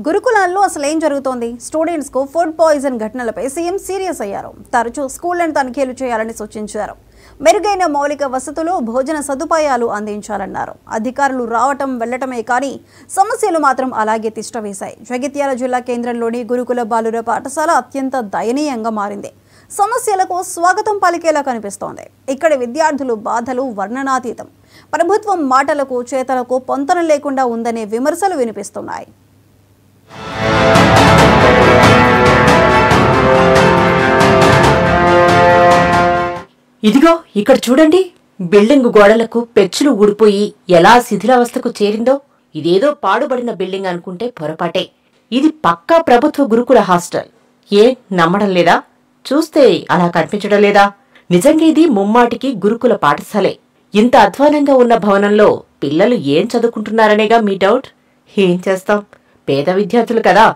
గురుకులాల్లో అసలు ఏం జరుగుతోంది? స్టూడెంట్స్ కు ఫుడ్ పాయిజన్ ఘటనలపై సీఎం సీరియస్ అయ్యారు. తరచూ స్కూళ్లను తనిఖీలు చేయాలని సూచించారు. మెరుగైన మౌలిక వసతులు, భోజన సదుపాయాలు అందించాలన్నారు. అధికారులు రావటం వెళ్లటమే కానీ సమస్యలు మాత్రం అలాగే తిష్టవేశాయి. జగిత్యాల జిల్లా కేంద్రంలోని గురుకుల బాలుర పాఠశాల అత్యంత దయనీయంగా మారింది. సమస్యలకు స్వాగతం పలికేలా కనిపిస్తోంది. ఇక్కడి విద్యార్థులు బాధలు వర్ణనాతీతం. ప్రభుత్వం మాటలకు చేతలకు పొంతన లేకుండా ఉందనే విమర్శలు వినిపిస్తున్నాయి. ఇదిగో ఇక్కడ చూడండి, బిల్డింగ్ గోడలకు పెచ్చులు ఊడిపోయి ఎలా శిథిలావస్థకు చేరిందో. ఇదేదో పాడుబడిన బిల్డింగ్ అనుకుంటే పొరపాటే. ఇది పక్కా ప్రభుత్వ గురుకుల హాస్టల్. నమ్మడం లేదా? చూస్తే అలా కనిపించడం లేదా? నిజంగా ఇది ముమ్మాటికి గురుకుల పాఠశాలే. ఇంత అధ్వానంగా ఉన్న భవనంలో పిల్లలు ఏం చదువుకుంటున్నారనేగా మీ డౌట్. ఏం చేస్తాం, పేద విద్యార్థులు కదా,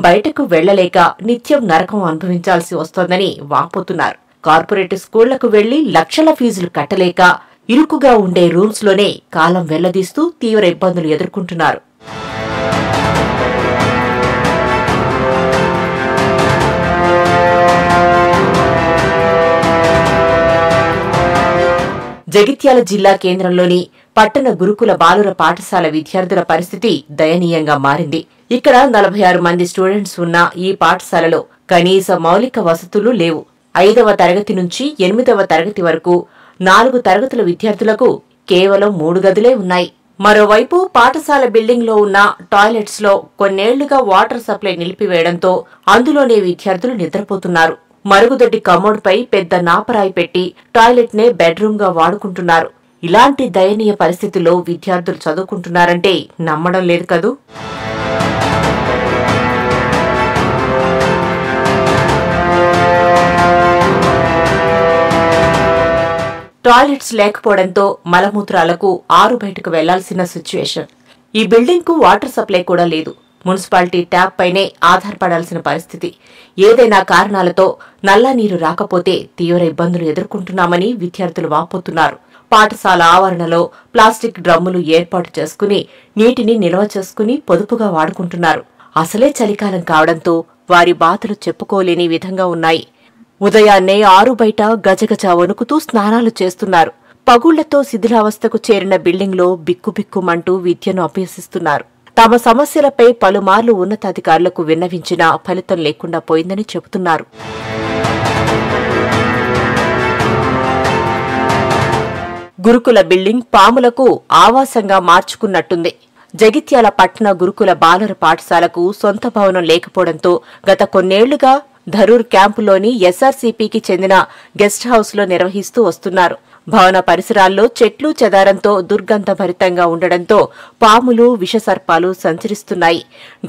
బయటకు వెళ్లలేక నిత్యం నరకం అనుభవించాల్సి వస్తోందని వాపోతున్నారు. కార్పొరేట్ స్కూళ్లకు వెళ్లి లక్షల ఫీజులు కట్టలేక ఇరుకుగా ఉండే రూమ్స్ లోనే కాలం వెళ్లదీస్తూ తీవ్ర ఇబ్బందులు ఎదుర్కొంటున్నారు. జగిత్యాల జిల్లా కేంద్రంలోని పట్టణ గురుకుల బాలుర పాఠశాల విద్యార్థుల పరిస్థితి దయనీయంగా మారింది. ఇక్కడ 46 మంది స్టూడెంట్స్ ఉన్న ఈ పాఠశాలలో కనీస మౌలిక వసతులు లేవు. 5వ తరగతి నుంచి 8వ తరగతి వరకు 4 తరగతుల విద్యార్థులకు కేవలం 3 గదులే ఉన్నాయి. మరోవైపు పాఠశాల బిల్డింగ్ లో ఉన్న టాయిలెట్స్ లో కొన్నేళ్లుగా వాటర్ సప్లై నిలిపివేయడంతో అందులోనే విద్యార్థులు నిద్రపోతున్నారు. మరుగుదొడ్డి కమోడ్పై పెద్ద నాపరాయి పెట్టి టాయిలెట్ నే బెడ్రూమ్ గా వాడుకుంటున్నారు. ఇలాంటి దయనీయ పరిస్థితుల్లో విద్యార్థులు చదువుకుంటున్నారంటే నమ్మడం లేదు కదూ. టాయిలెట్స్ లేకపోవడంతో మలమూత్రాలకు ఆరు బయటకు వెళ్లాల్సిన సిచ్యువేషన్. ఈ బిల్డింగ్ కు వాటర్ సప్లై కూడా లేదు. మున్సిపాలిటీ ట్యాప్ పైనే ఆధారపడాల్సిన పరిస్థితి. ఏదైనా కారణాలతో నల్ల నీరు రాకపోతే తీవ్ర ఇబ్బందులు ఎదుర్కొంటున్నామని విద్యార్థులు వాపోతున్నారు. పాఠశాల ఆవరణలో ప్లాస్టిక్ డ్రమ్ములు ఏర్పాటు చేసుకుని నీటిని నిల్వ చేసుకుని పొదుపుగా వాడుకుంటున్నారు. అసలే చలికాలం కావడంతో వారి బాధలు చెప్పుకోలేని విధంగా ఉన్నాయి. ఉదయాన్నే 6 బయట గజగజ వణుకుతూ స్నానాలు చేస్తున్నారు. పగుళ్లతో శిథిలావస్థకు చేరిన బిల్డింగ్లో బిక్కుబిక్కుమంటూ విద్యను అభ్యసిస్తున్నారు. తమ సమస్యలపై పలుమార్లు ఉన్నతాధికారులకు విన్నవించినా ఫలితం లేకుండా పోయిందని చెబుతున్నారు. గురుకుల బిల్డింగ్ పాములకు ఆవాసంగా మార్చుకున్నట్టుంది. జగిత్యాల పట్టణ గురుకుల బాలుర పాఠశాలకు సొంత భవనం లేకపోవడంతో గత కొన్నేళ్లుగా ధరూర్ క్యాంపులోని ఎస్ఆర్సీపీకి చెందిన గెస్ట్ హౌస్ లో నిర్వహిస్తూ వస్తున్నారు. భవన పరిసరాల్లో చెట్లు చెదారంతో దుర్గంధభరితంగా ఉండడంతో పాములు, విషసర్పాలు సంచరిస్తున్నాయి.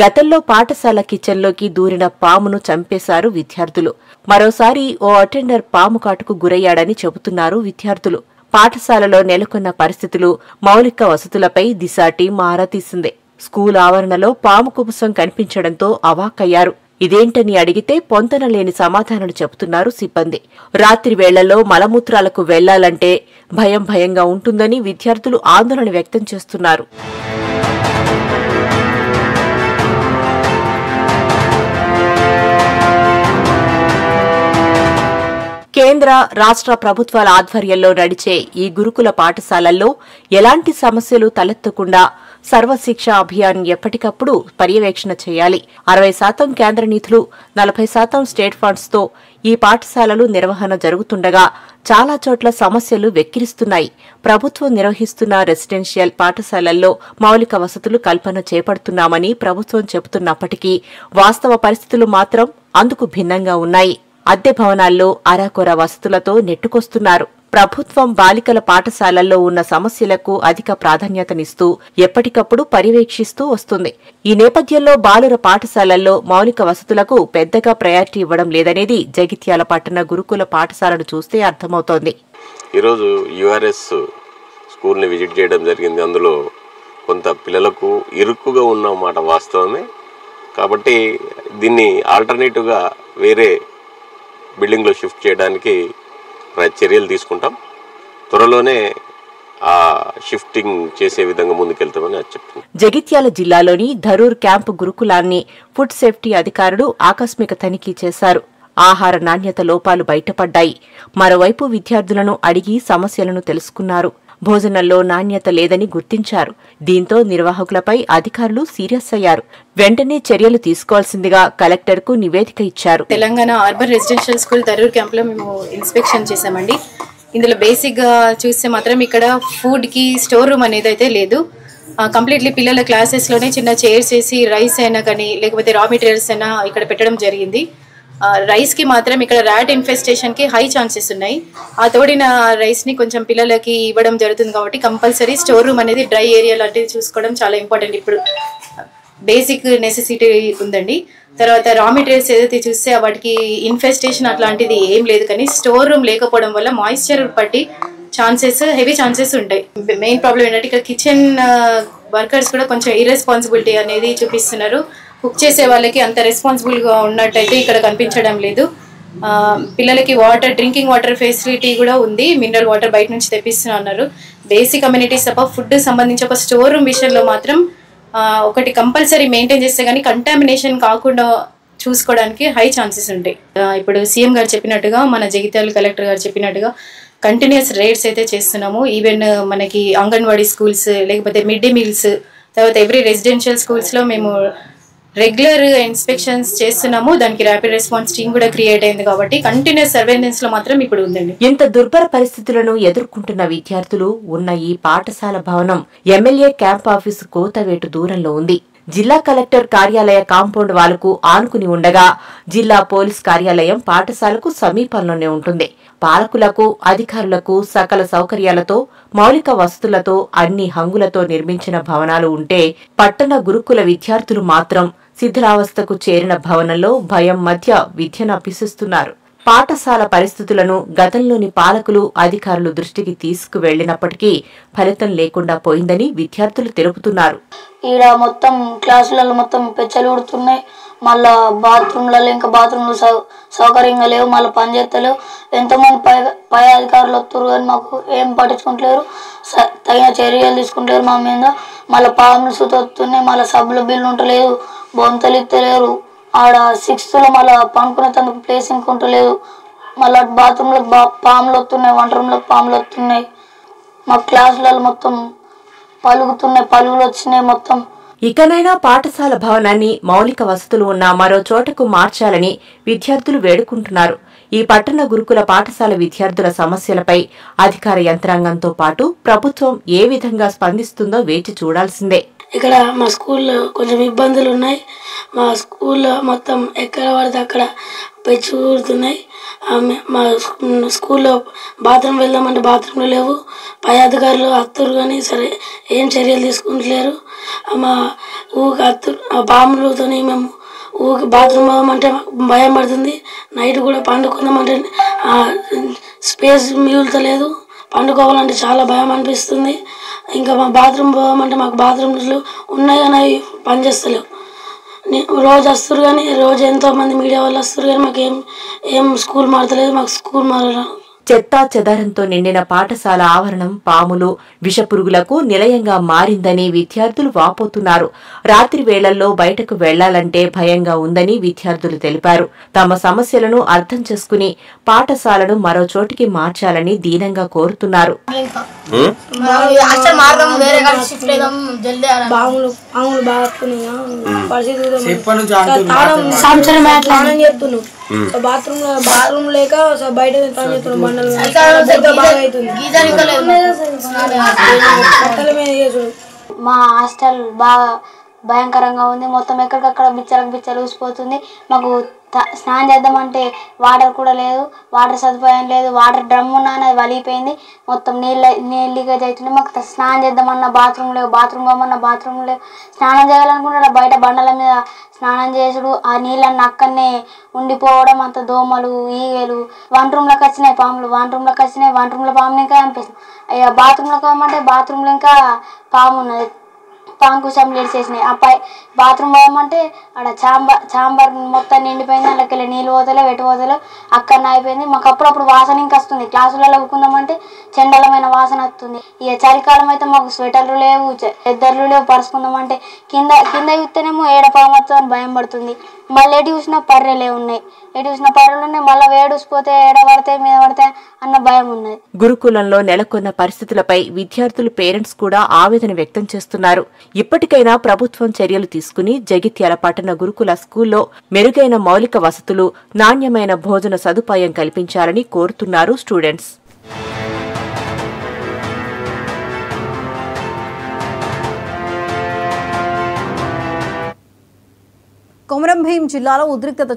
గతంలో పాఠశాల కిచెన్లోకి దూరిన పామును చంపేశారు విద్యార్థులు. మరోసారి ఓ అటెండర్ పాము కాటుకు గురయ్యాడని చెబుతున్నారు విద్యార్థులు. పాఠశాలలో నెలకొన్న పరిస్థితులు, మౌలిక వసతులపై దిశ టీం ఆరా తీసింది. స్కూల్ ఆవరణలో పాము కుబుసం కనిపించడంతో అవాక్కయ్యారు. ఇదేంటని అడిగితే పొంతనలేని సమాధానాలు చెబుతున్నారు సిబ్బంది. రాత్రి వేళ్లలో మలమూత్రాలకు వెళ్లాలంటే భయంగా ఉంటుందని విద్యార్థులు ఆందోళన వ్యక్తం చేస్తున్నారు. కేంద్ర, రాష్ట్ర ప్రభుత్వాల ఆధ్వర్యంలో నడిచే ఈ గురుకుల పాఠశాలల్లో ఎలాంటి సమస్యలు తలెత్తకుండా సర్వశిక్ష అభియాన్ ఎప్పటికప్పుడు పర్యవేక్షణ చేయాలి. 60% కేంద్ర నిధులు, 40% స్టేట్ ఫండ్స్ తో ఈ పాఠశాలలు నిర్వహణ జరుగుతుండగా చాలా చోట్ల సమస్యలు వెక్కిరిస్తున్నాయి. ప్రభుత్వం నిర్వహిస్తున్న రెసిడెన్షియల్ పాఠశాలల్లో మౌలిక వసతులు కల్పన చేపడుతున్నామని ప్రభుత్వం చెబుతున్నప్పటికీ వాస్తవ పరిస్థితులు మాత్రం అందుకు భిన్నంగా ఉన్నాయి. అద్దె భవనాల్లో అరాకొర వసతులతో నెట్టుకొస్తున్నారు. ప్రభుత్వం బాలికల పాఠశాలల్లో ఉన్న సమస్యలకు అధిక ప్రాధాన్యతనిస్తూ ఎప్పటికప్పుడు పర్యవేక్షిస్తూ వస్తుంది. ఈ నేపథ్యంలో బాలుర పాఠశాలల్లో మౌలిక వసతులకు పెద్దగా ప్రయారిటీ ఇవ్వడం లేదనేది జగిత్యాల పట్టణ గురుకుల పాఠశాలను చూస్తే అర్థమవుతోంది. ఈరోజు యూఆర్ఎస్ స్కూల్ని విజిట్ చేయడం జరిగింది. అందులో కొంత పిల్లలకు ఇరుక్కుగా ఉన్న మాట వాస్తవమే. కాబట్టి దీన్ని ఆల్టర్నేటివ్గా వేరే బిల్డింగ్లో షిఫ్ట్ చేయడానికి చర్యలు తీసుకుంటాం. త్వరలోనే ఆ షిఫ్టింగ్ చేసే విధంగా ముందుకెళ్తామని అది చెప్తుంది. జగిత్యాల జిల్లాలోని ధరూర్ క్యాంపు గురుకులాన్ని ఫుడ్ సేఫ్టీ అధికారులు ఆకస్మిక తనిఖీ చేశారు. ఆహార నాణ్యత లోపాలు బయటపడ్డాయి. మరోవైపు విద్యార్థులను అడిగి సమస్యలను తెలుసుకున్నారు. భోజనంలో నాణ్యత లేదని గుర్తించారు. దీంతో నిర్వాహకులపై అధికారులు సీరియస్ అయ్యారు. వెంటనే చర్యలు తీసుకోవాల్సిందిగా కలెక్టర్కు నివేదిక ఇచ్చారు. Telangana urban residential school Dharur క్యాంప్లో మేము ఇన్స్పెక్షన్ చేశామండి. ఇందులో బేసిక్గా చూస్తే మాత్రం ఇక్కడ ఫుడ్కి స్టోర్ రూమ్ అనేది అయితే లేదు. కంప్లీట్లీ పిల్లల క్లాసెస్లోనే చిన్న చైర్స్ వేసి రైస్ అయినా కానీ లేకపోతే రా మెటీరియల్స్ అయినా ఇక్కడ పెట్టడం జరిగింది. రైస్కి మాత్రం ఇక్కడ ర్యాట్ ఇన్ఫెస్టేషన్కి హై ఛాన్సెస్ ఉన్నాయి. ఆ తోడిన రైస్ని కొంచెం పిల్లలకి ఇవ్వడం జరుగుతుంది కాబట్టి కంపల్సరీ స్టోర్ రూమ్ అనేది డ్రై ఏరియా లాంటివి చూసుకోవడం చాలా ఇంపార్టెంట్. ఇప్పుడు బేసిక్ నెసెసిటీ ఉందండి. తర్వాత రా మెటీరియల్స్ ఏదైతే చూస్తే వాటికి ఇన్ఫెస్టేషన్ అట్లాంటిది ఏం లేదు, కానీ స్టోర్ రూమ్ లేకపోవడం వల్ల మాయిశ్చర్ పట్టి హెవీ ఛాన్సెస్ ఉంటాయి. మెయిన్ ప్రాబ్లం ఏంటంటే ఇక్కడ కిచెన్ వర్కర్స్ కూడా కొంచెం ఇర్రెస్పాన్సిబిలిటీ అనేది చూపిస్తున్నారు. కుక్ చేసే వాళ్ళకి అంత రెస్పాన్సిబుల్గా ఉన్నట్టయితే ఇక్కడ కనిపించడం లేదు. పిల్లలకి డ్రింకింగ్ వాటర్ ఫెసిలిటీ కూడా ఉంది. మినరల్ వాటర్ బయట నుంచి తెప్పిస్తున్నారు. బేసిక్ కమ్యూనిటీస్ తప్ప ఫుడ్ సంబంధించి ఒక స్టోర్ రూమ్ విషయంలో మాత్రం ఒకటి కంపల్సరీ మెయింటైన్ చేస్తే కానీ కంటామినేషన్ కాకుండా చూసుకోవడానికి హై ఛాన్సెస్ ఉంటాయి. ఇప్పుడు సీఎం గారు చెప్పినట్టుగా, మన జగిత్యాల కలెక్టర్ గారు చెప్పినట్టుగా కంటిన్యూస్ రైడ్స్ అయితే చేస్తున్నాము. ఈవెన్ మనకి అంగన్వాడీ స్కూల్స్ లేకపోతే మిడ్ డే మీల్స్, తర్వాత ఎవ్రీ రెసిడెన్షియల్ స్కూల్స్లో మేము రెగ్యులర్ ఇన్స్పెక్షన్స్ చేస్తున్నాము. దానికి ర్యాపిడ్ రెస్పాన్స్ టీమ్ కూడా క్రియేట్ అయింది కాబట్టి కంటిన్యూస్ సర్వేలెన్స్ లో మాత్రం ఇప్పుడు ఉందండి. ఇంత దుర్భర పరిస్థితులను ఎదుర్కొంటున్న విద్యార్థులు ఉన్న ఈ పాఠశాల భవనం ఎమ్మెల్యే క్యాంప్ ఆఫీసు కోతవేటు దూరంలో ఉంది. జిల్లా కలెక్టర్ కార్యాలయ కాంపౌండ్ వాలుకు ఆనుకుని ఉండగా జిల్లా పోలీస్ కార్యాలయం పాఠశాలకు సమీపంలోనే ఉంటుంది. పాలకులకు, అధికారులకు సకల సౌకర్యాలతో, మౌలిక వసతులతో, అన్ని హంగులతో నిర్మించిన భవనాలు ఉంటే పట్టణ గురుకుల విద్యార్థులు మాత్రం శిథిలావస్థకు చేరిన భవనంలో భయం మధ్య విద్యను అభ్యసిస్తున్నారు. పాఠశాల పరిస్థితులను గతంలోని పాలకులు, అధికారులు దృష్టికి తీసుకువెళ్లినప్పటికీ ఫలితం లేకుండా పోయిందని విద్యార్థులు తెలుపుతున్నారు. ఈడ మొత్తం క్లాసులలో మొత్తం పెచ్చలు ఉడుతున్నాయి. మళ్ళా బాత్రూమ్లలో ఇంకా బాత్రూమ్లు సౌకర్యంగా లేవు, మళ్ళీ పనిచేస్తలేవు. ఎంతోమంది పై అధికారులు వస్తారు కానీ మాకు ఏం పట్టించుకుంటలేరు, తగిన చర్యలు తీసుకుంటలేరు మా మీద. మళ్ళీ పాములు సుత వస్తున్నాయి, మళ్ళీ సబ్బుల బిల్లు ఉంటలేదు, బొంతలు ఇస్తలేరు. ఆడ 6th లో మళ్ళీ పనుకునే తనకు ప్లేస్ ఇంక ఉంటలేదు. మళ్ళీ బాత్రూంలో పాములు వస్తున్నాయి, వంట రూమ్లో పాములు వస్తున్నాయి. మా క్లాసులలో మొత్తం పలుగులు వచ్చినాయి మొత్తం. ఇకనైనా పాఠశాల భవనాన్ని మౌలిక వసతులు ఉన్న మరో చోటకు మార్చాలని విద్యార్థులు వేడుకుంటున్నారు. ఈ పట్టణ గురుకుల పాఠశాల విద్యార్థుల సమస్యలపై అధికార యంత్రాంగంతో పాటు ప్రభుత్వం ఏ విధంగా స్పందిస్తుందో వేచి చూడాల్సిందే. ఇక్కడ మా స్కూల్లో కొంచెం ఇబ్బందులు ఉన్నాయి. మా స్కూల్లో మొత్తం ఎక్కడ పడితే అక్కడ పెచ్చు ఊరుతున్నాయి. మా స్కూల్లో బాత్రూమ్ వెళ్దామంటే బాత్రూమ్లు లేవు. పై అధికారులు అత్తురు కానీ సరే ఏం చర్యలు తీసుకుంటలేరు. మా ఊరికి అత్తురు పాములతో మేము ఊరికి బాత్రూమ్ పోదామంటే భయం పడుతుంది. నైట్ కూడా పండుకుందామంటే స్పేస్ మిగులుతలేదు. పండుకోవాలంటే చాలా భయం అనిపిస్తుంది. ఇంకా మా బాత్రూమ్ పోదామంటే మాకు బాత్రూమ్లు ఉన్నాయి కానీ అవి పనిచేస్తలేవు. రోజు వస్తారు కానీ రోజు ఎంతోమంది మీడియా వాళ్ళు వస్తారు కానీ మాకు ఏం స్కూల్ మారతలేదు. మాకు స్కూల్ మార చెత్తా చెదారంతో నిండిన పాఠశాల ఆవరణం పాములు, విషపురుగులకు నిలయంగా మారిందని విద్యార్థులు వాపోతున్నారు. రాత్రి వేళల్లో బయటకు వెళ్లాలంటే భయంగా ఉందని విద్యార్థులు తెలిపారు. తమ సమస్యలను అర్థం చేసుకుని పాఠశాలను మరో చోటికి మార్చాలని దీనంగా కోరుతున్నారు. బాత్రూమ్ లేక బయట మా హాస్టల్ బాగా భయంకరంగా ఉంది. మొత్తం ఎక్కడికక్కడ బిచ్చలు ఊసిపోతుంది. మాకు స్నానం చేద్దామంటే వాటర్ కూడా లేదు, వాటర్ సదుపాయం లేదు. వాటర్ డ్రమ్ ఉన్నా అది వలిగిపోయింది. మొత్తం నీళ్ళు లీకేజ్ అవుతుంది. మాకు స్నానం చేద్దామన్నా బాత్రూమ్ లేవు, బాత్రూమ్ పోమన్నా బాత్రూమ్ లేవు. స్నానం చేయాలనుకుంటే బయట బండల మీద స్నానం చేసుడు, ఆ నీళ్ళని అక్కడనే ఉండిపోవడం, అంత దోమలు, ఈగలు. వంట రూమ్లోకి వచ్చినాయి పాములు, వంట రూమ్లో పాములు ఇంకా చంపేసాం. బాత్రూంలోకి పోమంటే బాత్రూంలో ఇంకా పాము ఉన్నది. పాంకుశం చేసేసినాయి. ఆ బాత్రూమ్ పోదామంటే అక్కడ చాంబర్ మొత్తం నిండిపోయింది. అందులోకి నీళ్ళు పోతలే వెటు పోతలే అక్కడ అయిపోయింది. మాకు అప్పుడప్పుడు వాసన ఇంకా వస్తుంది. క్లాసులలో కూకుందామంటే చెండలమైన వాసన వస్తుంది. ఇక చలికాలం అయితే మాకు స్వెటర్లు లేవు, చెద్దర్లు లేవు. పరుచుకుందామంటే కింద చూస్తేనేమో ఏడపామతో అని భయం పడుతుంది. మళ్ళీ ఎటు చూసినా పర్రెలే ఉన్నాయి, ఎటు చూసినా పర్రెలు ఉన్నాయి. మళ్ళీ వేడుసిపోతే ఏడ పడతాయి మీద పడతాయి అన్న భయం ఉన్నది. గురుకులంలో నెలకొన్న పరిస్థితులపై విద్యార్థులు, పేరెంట్స్ కూడా ఆవేదన వ్యక్తం చేస్తున్నారు. ఇప్పటికైనా ప్రభుత్వం చర్యలు తీసుకుని జగిత్యాల పట్టణ గురుకుల స్కూల్లో మెరుగైన మౌలిక వసతులు, నాణ్యమైన భోజన సదుపాయం కల్పించాలని కోరుతున్నారు స్టూడెంట్స్. కొమరం భీం జిల్లాలో ఉద్రిక్తత